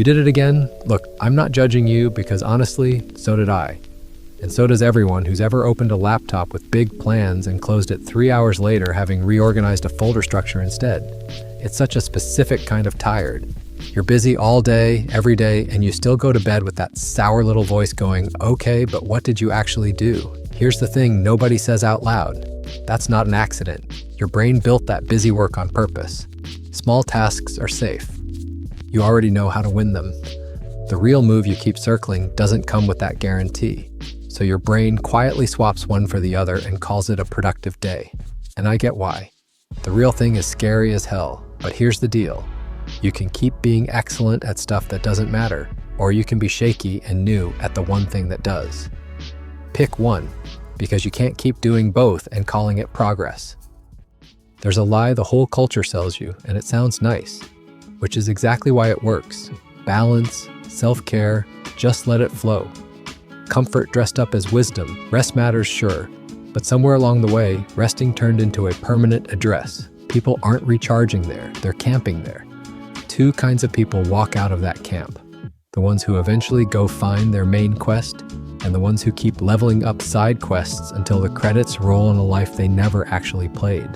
You did it again? Look, I'm not judging you because honestly, so did I. And so does everyone who's ever opened a laptop with big plans and closed it 3 hours later having reorganized a folder structure instead. It's such a specific kind of tired. You're busy all day, every day, and you still go to bed with that sour little voice going, okay, but what did you actually do? Here's the thing nobody says out loud. That's not an accident. Your brain built that busy work on purpose. Small tasks are safe. You already know how to win them. The real move you keep circling doesn't come with that guarantee. So your brain quietly swaps one for the other and calls it a productive day. And I get why. The real thing is scary as hell, but here's the deal. You can keep being excellent at stuff that doesn't matter, or you can be shaky and new at the one thing that does. Pick one, because you can't keep doing both and calling it progress. There's a lie the whole culture sells you, and it sounds nice, which is exactly why it works. Balance, self-care, just let it flow. Comfort dressed up as wisdom. Rest matters, sure, but somewhere along the way, resting turned into a permanent address. People aren't recharging there, they're camping there. Two kinds of people walk out of that camp. The ones who eventually go find their main quest, and the ones who keep leveling up side quests until the credits roll in a life they never actually played.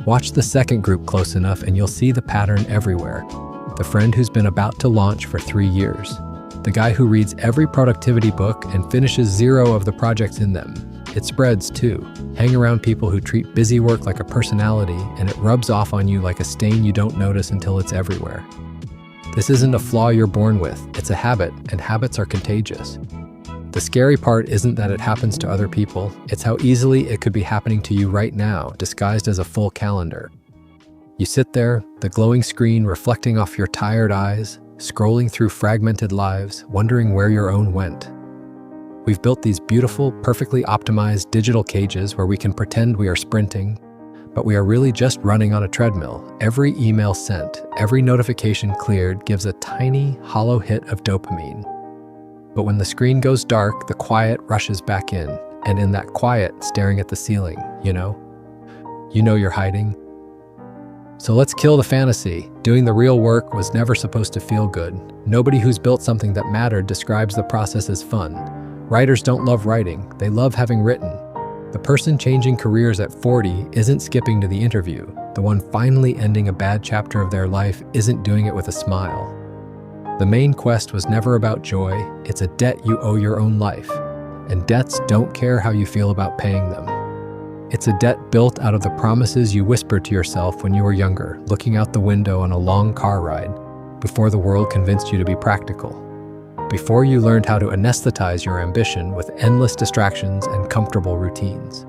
Watch the second group close enough and you'll see the pattern everywhere. The friend who's been about to launch for 3 years. The guy who reads every productivity book and finishes 0 of the projects in them. It spreads too. Hang around people who treat busy work like a personality and it rubs off on you like a stain you don't notice until it's everywhere. This isn't a flaw you're born with, it's a habit, and habits are contagious. The scary part isn't that it happens to other people, it's how easily it could be happening to you right now, disguised as a full calendar. You sit there, the glowing screen reflecting off your tired eyes, scrolling through fragmented lives, wondering where your own went. We've built these beautiful, perfectly optimized digital cages where we can pretend we are sprinting, but we are really just running on a treadmill. Every email sent, every notification cleared gives a tiny, hollow hit of dopamine. But when the screen goes dark, the quiet rushes back in, and in that quiet, staring at the ceiling, you know you're hiding. So let's kill the fantasy. Doing the real work was never supposed to feel good. Nobody who's built something that mattered describes the process as fun. Writers don't love writing, they love having written. The person changing careers at 40 isn't skipping to the interview. The one finally ending a bad chapter of their life isn't doing it with a smile. The main quest was never about joy, it's a debt you owe your own life. And debts don't care how you feel about paying them. It's a debt built out of the promises you whispered to yourself when you were younger, looking out the window on a long car ride, before the world convinced you to be practical. Before you learned how to anesthetize your ambition with endless distractions and comfortable routines.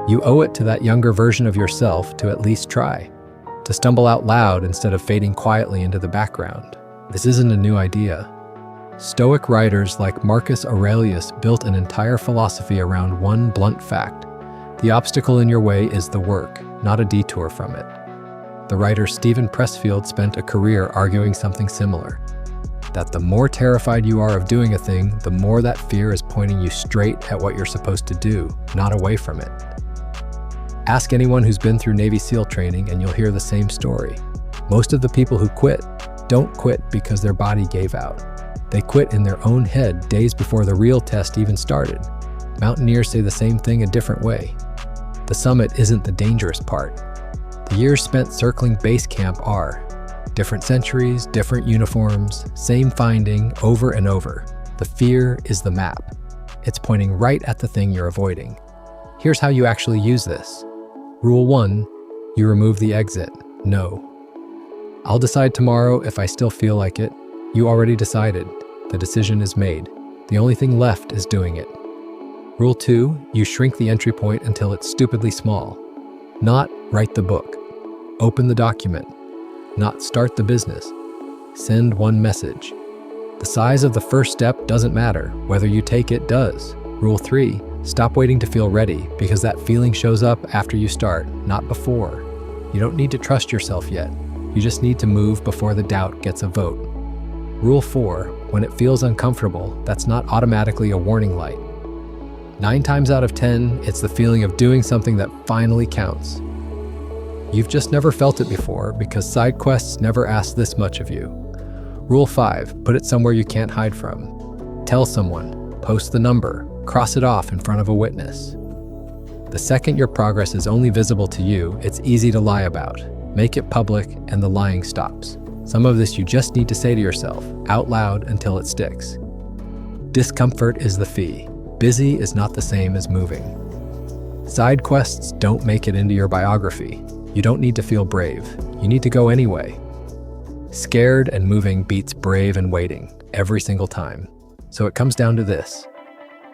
You owe it to that younger version of yourself to at least try, to stumble out loud instead of fading quietly into the background. This isn't a new idea. Stoic writers like Marcus Aurelius built an entire philosophy around one blunt fact. The obstacle in your way is the work, not a detour from it. The writer Stephen Pressfield spent a career arguing something similar. That the more terrified you are of doing a thing, the more that fear is pointing you straight at what you're supposed to do, not away from it. Ask anyone who's been through Navy SEAL training and you'll hear the same story. Most of the people who quit don't quit because their body gave out. They quit in their own head days before the real test even started. Mountaineers say the same thing a different way. The summit isn't the dangerous part. The years spent circling base camp are. Different centuries, different uniforms, same finding over and over. The fear is the map. It's pointing right at the thing you're avoiding. Here's how you actually use this. Rule 1, you remove the exit, no. I'll decide tomorrow if I still feel like it. You already decided. The decision is made. The only thing left is doing it. Rule 2, you shrink the entry point until it's stupidly small. Not write the book. Open the document. Not start the business. Send one message. The size of the first step doesn't matter. Whether you take it does. Rule 3, stop waiting to feel ready because that feeling shows up after you start, not before. You don't need to trust yourself yet. You just need to move before the doubt gets a vote. Rule 4, when it feels uncomfortable, that's not automatically a warning light. 9 times out of 10, it's the feeling of doing something that finally counts. You've just never felt it before because side quests never ask this much of you. Rule 5, put it somewhere you can't hide from. Tell someone, post the number, cross it off in front of a witness. The second your progress is only visible to you, it's easy to lie about. Make it public and the lying stops. Some of this you just need to say to yourself, out loud until it sticks. Discomfort is the fee. Busy is not the same as moving. Side quests don't make it into your biography. You don't need to feel brave. You need to go anyway. Scared and moving beats brave and waiting every single time. So it comes down to this.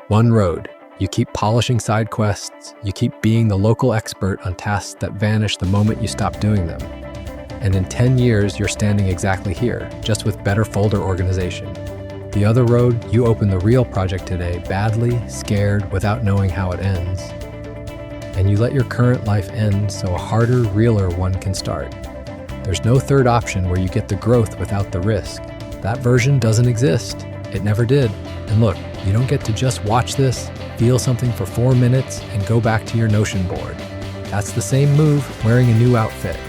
One road. You keep polishing side quests. You keep being the local expert on tasks that vanish the moment you stop doing them. And in 10 years, you're standing exactly here, just with better folder organization. The other road, you open the real project today, badly, scared, without knowing how it ends. And you let your current life end so a harder, realer one can start. There's no third option where you get the growth without the risk. That version doesn't exist. It never did. And look, you don't get to just watch this, feel something for 4 minutes, and go back to your Notion board. That's the same move, wearing a new outfit.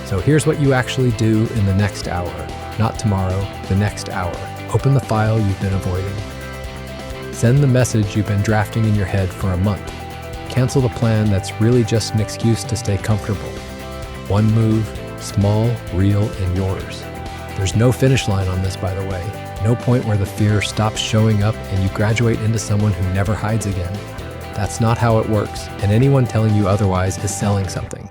So here's what you actually do in the next hour. Not tomorrow, the next hour. Open the file you've been avoiding. Send the message you've been drafting in your head for a month. Cancel the plan that's really just an excuse to stay comfortable. One move, small, real, and yours. There's no finish line on this, by the way. No point where the fear stops showing up and you graduate into someone who never hides again. That's not how it works, and anyone telling you otherwise is selling something.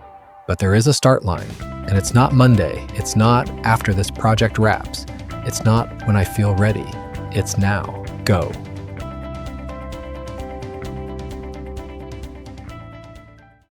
But there is a start line, and it's not Monday. It's not after this project wraps. It's not when I feel ready. It's now. Go.